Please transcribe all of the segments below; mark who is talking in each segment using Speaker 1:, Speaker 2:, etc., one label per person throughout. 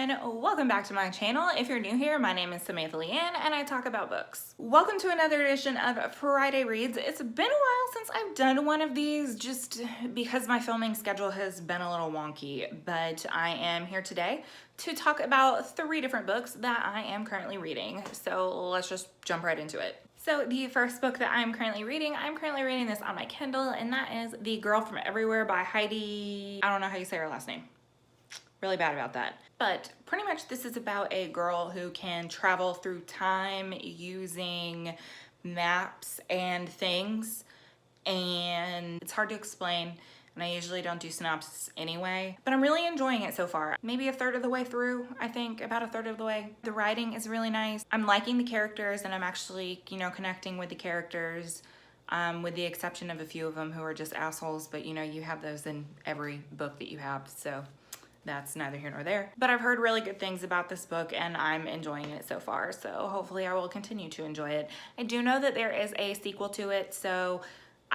Speaker 1: everyone, welcome back to my channel. If you're new here, my name is Leighanne and I talk about books. Welcome to another edition of Friday Reads. It's been a while since I've done one of these just because my filming schedule has been a little wonky, but I am here today to talk about 3 different books that I am currently reading. So let's just jump right into it. So the first book that I'm currently reading this on my Kindle, and that is The Girl from Everywhere by Heidi, I don't know how you say her last name. Really bad about that. But pretty much this is about a girl who can travel through time using maps and things, and it's hard to explain, and I usually don't do synopsis anyway, but I'm really enjoying it so far. Maybe a third of the way through, I think, about a third of the way. The writing is really nice. I'm liking the characters, and I'm actually, connecting with the characters, with the exception of a few of them who are just assholes, but you have those in every book that you have, so that's neither here nor there. But I've heard really good things about this book and I'm enjoying it so far, so hopefully I will continue to enjoy it. I do know that there is a sequel to it, so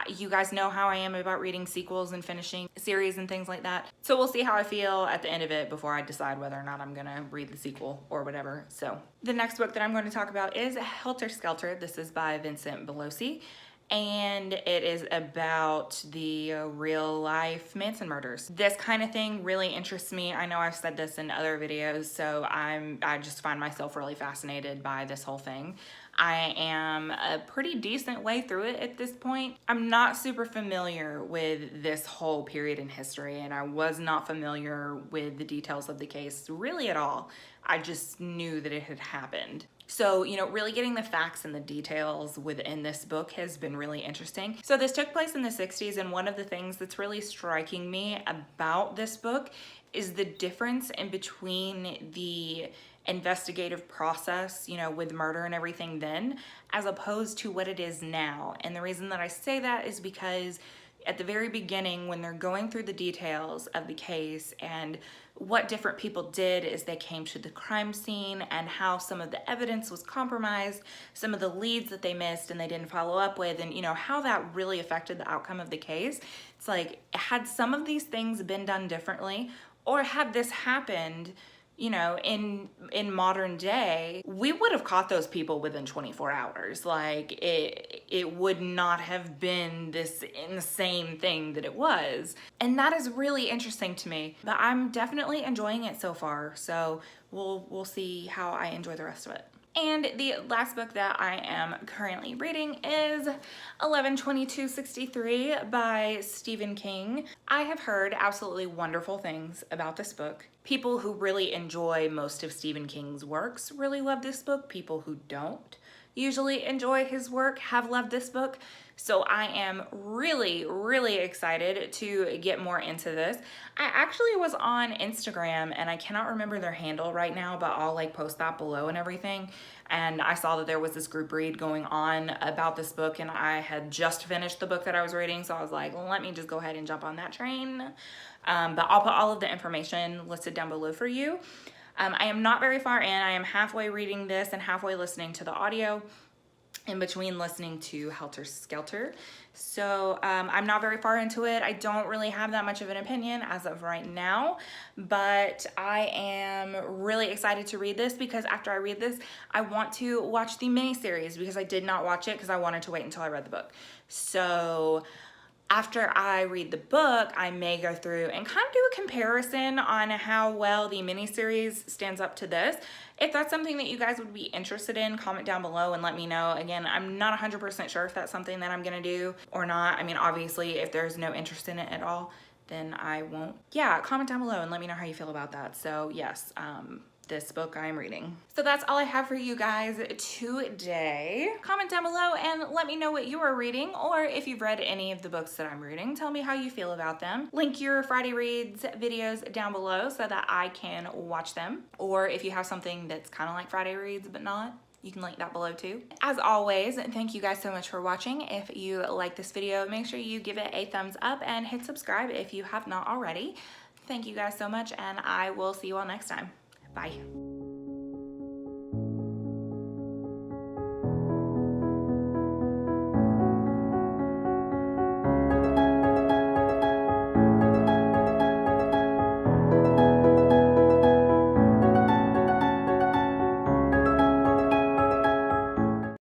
Speaker 1: you guys know how I am about reading sequels and finishing series and things like that. So we'll see how I feel at the end of it before I decide whether or not I'm gonna read the sequel or whatever. So the next book that I'm going to talk about is Helter Skelter. This is by Vincent Belosi, and it is about the real life Manson murders. This kind of thing really interests me. I know I've said this in other videos, so I just find myself really fascinated by this whole thing. I am a pretty decent way through it at this point. I'm not super familiar with this whole period in history, and I was not familiar with the details of the case really at all. I just knew that it had happened. So, really getting the facts and the details within this book has been really interesting. So this took place in the 60s, and one of the things that's really striking me about this book is the difference in between the investigative process, with murder and everything then, as opposed to what it is now. And the reason that I say that is because at the very beginning, when they're going through the details of the case and what different people did as they came to the crime scene and how some of the evidence was compromised, some of the leads that they missed and they didn't follow up with, and how that really affected the outcome of the case. It's like, had some of these things been done differently, or had this happened in modern day, we would have caught those people within 24 hours. Like it would not have been this insane thing that it was. And that is really interesting to me, but I'm definitely enjoying it so far. So we'll see how I enjoy the rest of it. And the last book that I am currently reading is 11/22/63 by Stephen King. I have heard absolutely wonderful things about this book. People who really enjoy most of Stephen King's works really love this book. People who don't usually enjoy his work have loved this book. So I am really, really excited to get more into this. I actually was on Instagram, and I cannot remember their handle right now, but I'll post that below and everything. And I saw that there was this group read going on about this book, and I had just finished the book that I was reading. So I was like, let me just go ahead and jump on that train. But I'll put all of the information listed down below for you. I am not very far in. I am halfway reading this and halfway listening to the audio, in between listening to Helter Skelter. So I'm not very far into it. I don't really have that much of an opinion as of right now, but I am really excited to read this because after I read this, I want to watch the miniseries because I did not watch it because I wanted to wait until I read the book. So after I read the book, I may go through and kind of do a comparison on how well the miniseries stands up to this. If that's something that you guys would be interested in, comment down below and let me know. Again, I'm not 100% sure if that's something that I'm gonna do or not. I mean, obviously, if there's no interest in it at all, then I won't. Yeah, comment down below and let me know how you feel about that. So yes, this book I'm reading. So that's all I have for you guys today. Comment down below and let me know what you are reading, or if you've read any of the books that I'm reading, tell me how you feel about them. Link your Friday Reads videos down below so that I can watch them. Or if you have something that's kind of like Friday Reads but not, you can link that below too. As always, thank you guys so much for watching. If you like this video, make sure you give it a thumbs up and hit subscribe if you have not already. Thank you guys so much, and I will see you all next time. Bye.